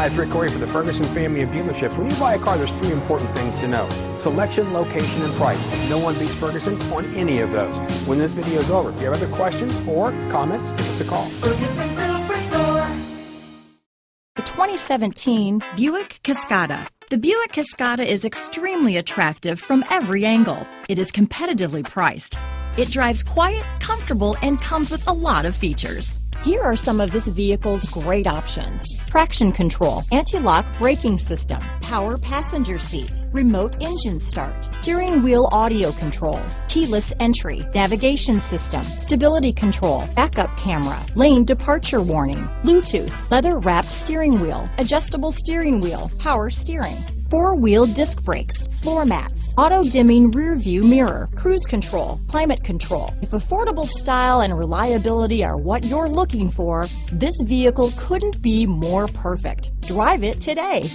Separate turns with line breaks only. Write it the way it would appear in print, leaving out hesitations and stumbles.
Hi, it's Rick Corey for the Ferguson family of dealerships. When you buy a car, there's three important things to know: selection, location, and price. No one beats Ferguson on any of those. When this video is over, if you have other questions or comments, give us a call.
Ferguson Superstore.
The 2017 Buick Cascada. The Buick Cascada is extremely attractive from every angle. It is competitively priced. It drives quiet, comfortable, and comes with a lot of features. Here are some of this vehicle's great options: traction control, anti-lock braking system, power passenger seat, remote engine start, steering wheel audio controls, keyless entry, navigation system, stability control, backup camera, lane departure warning, Bluetooth, leather-wrapped steering wheel, adjustable steering wheel, power steering, four-wheel disc brakes, floor mats, auto-dimming rear-view mirror, cruise control, climate control. If affordable style and reliability are what you're looking for, this vehicle couldn't be more perfect. Drive it today.